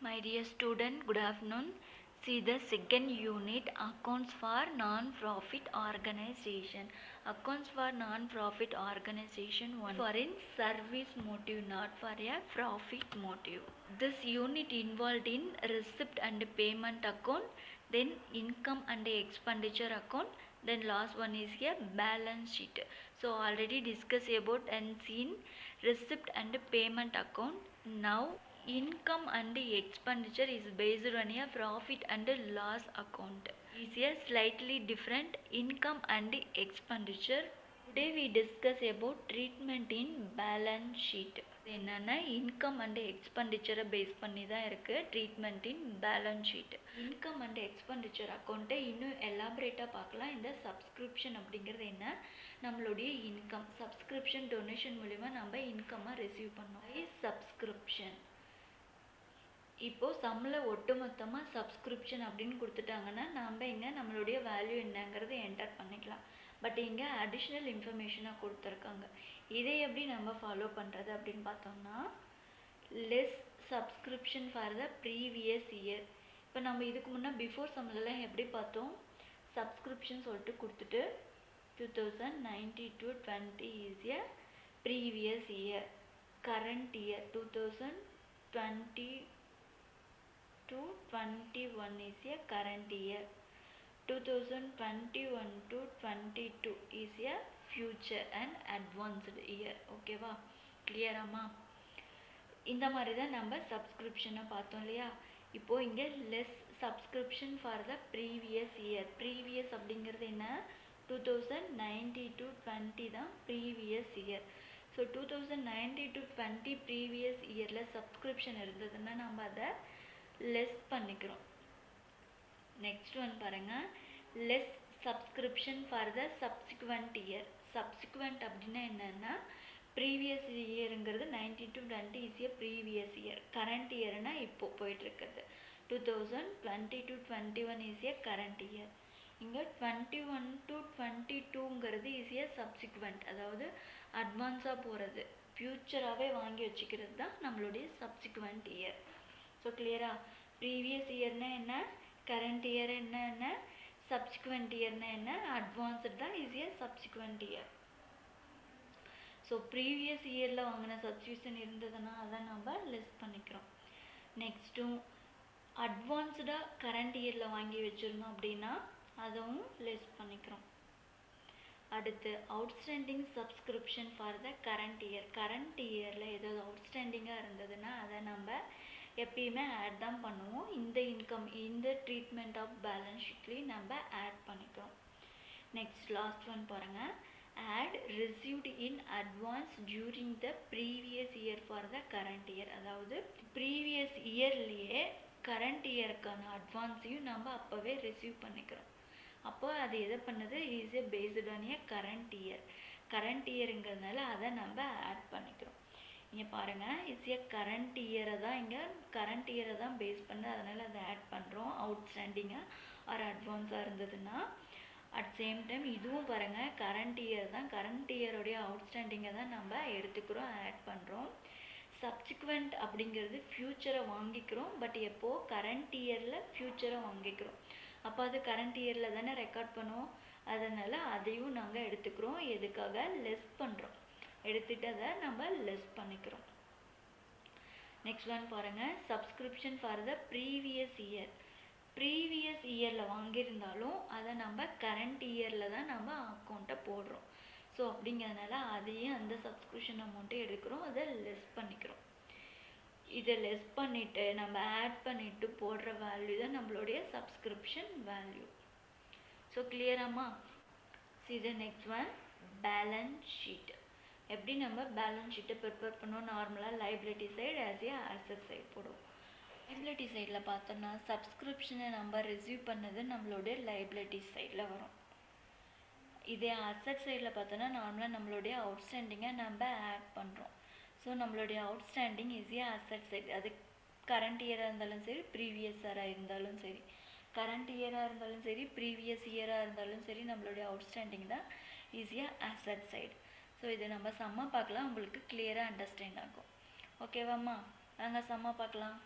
My dear student, good afternoon. See the second unit, accounts for non-profit organization. Accounts for non-profit organization one for in service motive, not for a profit motive. This unit involved in receipt and payment account, then income and expenditure account, then last one is a balance sheet. So already discussed about and seen receipt and payment account. Now income and expenditure is based on a profit and loss account. Is a slightly different income and expenditure. Today we discuss about treatment in balance sheet. என்னன்னா income and எக்ஸ்பெண்டிச்சரை base பண்ணி தான் இருக்குது treatment in balance sheet. Income and expenditure அக்கௌண்ட்டை இன்னும் எலாபரேட்டாக பார்க்கலாம். இந்த subscription அப்படிங்கிறது என்ன, நம்மளுடைய இன்கம் சப்ஸ்கிரிப்ஷன் டொனேஷன் மூலிமா நம்ம இன்கம்மை ரிசீவ் பண்ணோம். சப்ஸ்கிரிப்ஷன் இப்போது சம்மில் ஒட்டுமொத்தமாக சப்ஸ்கிரிப்ஷன் அப்படின்னு கொடுத்துட்டாங்கன்னா நம்ம இங்கே நம்மளுடைய வேல்யூ என்னங்கிறது என்டர் பண்ணிக்கலாம். பட் இங்கே அடிஷ்னல் இன்ஃபர்மேஷனாக கொடுத்துருக்காங்க. இதை எப்படி நம்ம ஃபாலோ பண்ணுறது அப்படின்னு பார்த்தோம்னா, less subscription for the previous year. இப்போ நம்ம இதுக்கு முன்னே பிஃபோர் சம்லலாம் எப்படி பார்த்தோம், சப்ஸ்கிரிப்ஷன் சொல்லிட்டு கொடுத்துட்டு 2019-20 is a previous year, current year 2020-21 is a current year, 2021-22 is a future and advanced year. ஓகேவா, கிளியராமா? இந்த மாதிரி தான் நம்ம சப்ஸ்கிரிப்ஷனை பார்த்தோம் இல்லையா. இப்போது இங்கே less subscription for the previous year. Previous அப்படிங்கிறது என்ன, 2019-20 தான் ப்ரீவியஸ் இயர். ஸோ 2019-20 ப்ரீவியஸ் இயரில் சப்ஸ்கிரிப்ஷன் இருந்ததுன்னா நம்ம அதை லெஸ் பண்ணிக்கிறோம். நெக்ஸ்ட் ஒன் பாருங்கள், less subscription for the subsequent year. Subsequent அப்படின்னா என்னென்னா, ப்ரீவியஸ் இயருங்கிறது 19-20 is a previous year, current இயர்னால் இப்போது போயிட்டுருக்கிறது 2020-21 இஸ் ஏ கரண்ட் இயர். இங்கே 21-22ங்கிறது இஸ் ஏ சப்சிக்வெண்ட், அதாவது அட்வான்ஸாக போகிறது, ஃப்யூச்சராகவே வாங்கி வச்சுக்கிறது தான் நம்மளுடைய சப்சிக்வெண்ட் இயர். ஸோ கிளியரா, ப்ரீவியஸ் இயர்னா என்ன, கரண்ட் இயர் என்ன, சப்சிக்வெண்ட் இயர்னா என்ன, அட்வான்ஸ்டு தான் is a subsequent year. So previous இயரில் வாங்கின சப்ஸ்கிரிப்ஷன் இருந்ததுன்னா அதை நம்ம லெஸ் பண்ணிக்கிறோம். நெக்ஸ்ட்டும் அட்வான்ஸ்டாக கரண்ட் இயரில் வாங்கி வச்சுருந்தோம் அப்படின்னா அதுவும் லெஸ் பண்ணிக்கிறோம். அடுத்து outstanding subscription for the current year. Current இயரில் ஏதாவது அவுட்ஸ்டாண்டிங்காக இருந்ததுன்னா அதை நம்ம எப்பயுமே ஆட் தான் பண்ணுவோம். இந்த இன்கம் இந்த ட்ரீட்மெண்ட் ஆஃப் பேலன்ஸ் ஷீட்லேயும் நம்ம ஆட் பண்ணிக்கிறோம். நெக்ஸ்ட் லாஸ்ட் ஒன் பாருங்கள், add received in advance during the previous year for the current year. அதாவது ப்ரீவியஸ் இயர்லேயே கரண்ட் இயருக்கான அட்வான்ஸையும் நம்ம அப்போவே ரிசீவ் பண்ணிக்கிறோம். அப்போ அது எதை பண்ணுது, is a based on a current year. Current இயருங்கிறதுனால அதை நம்ம ஆட் பண்ணிக்கிறோம். இங்கே பாருங்கள், இட்ஸ் ஏ கரண்ட் இயரை தான், இங்கே கரண்ட் இயரை தான் பேஸ் பண்ணி அதனால் அதை ஆட் பண்ணுறோம். அவுட்ஸ்டாண்டிங்காக ஆர் அட்வான்ஸாக இருந்ததுன்னா. அட் சேம் டைம் இதுவும் பாருங்கள் கரண்ட் இயர் தான், கரண்ட் இயருடைய அவுட்ஸ்டாண்டிங்கை தான் நம்ம எடுத்துக்கிறோம், ஆட் பண்ணுறோம். சப்சிக்வெண்ட் அப்படிங்கிறது ஃப்யூச்சரை வாங்கிக்கிறோம், பட் எப்போது கரண்ட் இயரில் ஃப்யூச்சரை வாங்கிக்கிறோம். அப்போ அது கரண்ட் இயரில் தானே ரெக்கார்ட் பண்ணுவோம், அதனால் அதையும் நாங்கள் எடுத்துக்கிறோம். எதுக்காக, லெஸ் பண்ணுறோம், எடுத்துகிட்டு அதை நம்ம லெஸ் பண்ணிக்கிறோம். நெக்ஸ்ட் ஒன் பாருங்கள், subscription for the previous year. Previous இயரில் வாங்கியிருந்தாலும் அதை நம்ம கரண்ட் இயரில் தான் நம்ம அக்கௌண்ட்டை போடுறோம். ஸோ அப்படிங்கிறதுனால அதையும் அந்த சப்ஸ்கிரிப்ஷன் அமௌண்ட்டை எடுக்கிறோம், அதை லெஸ் பண்ணிக்கிறோம். இதை லெஸ் பண்ணிவிட்டு நம்ம ஆட் பண்ணிவிட்டு போடுற வேல்யூ தான் நம்மளுடைய சப்ஸ்கிரிப்ஷன் வேல்யூ. ஸோ கிளியராமா? see the next one, balance sheet. எப்படி நம்ம பேலன்ஸ் ஷீட்டை ப்ரிப்பேர் பண்ணுவோம், நார்மலாக liability side as a asset side போடுவோம். லைபிலிட்டி சைடில் பார்த்தோம்னா சப்ஸ்கிரிப்ஷனை நம்ம ரிசீவ் பண்ணது நம்மளுடைய லைபிலிட்டி சைடில் வரும். இதே அசட் சைடில் பார்த்தோன்னா நார்மலாக நம்மளுடைய அவுட்ஸ்டாண்டிங்கை நம்ம ஆட் பண்ணுறோம். ஸோ நம்மளுடைய outstanding is a asset side, அது கரண்ட் இயராக இருந்தாலும் சரி ப்ரீவியஸ் இயராக இருந்தாலும் சரி, கரண்ட் இயராக இருந்தாலும் சரி ப்ரீவியஸ் இயராக இருந்தாலும் சரி, நம்மளுடைய அவுட்ஸ்டாண்டிங் தான் is a asset side. So இதை நம்ம சம்மா பார்க்கலாம், உங்களுக்கு கிளியராக அண்டர்ஸ்டாண்ட் ஆகும். ஓகேவாம்மா, நாங்கள் சம்மா பார்க்கலாம்.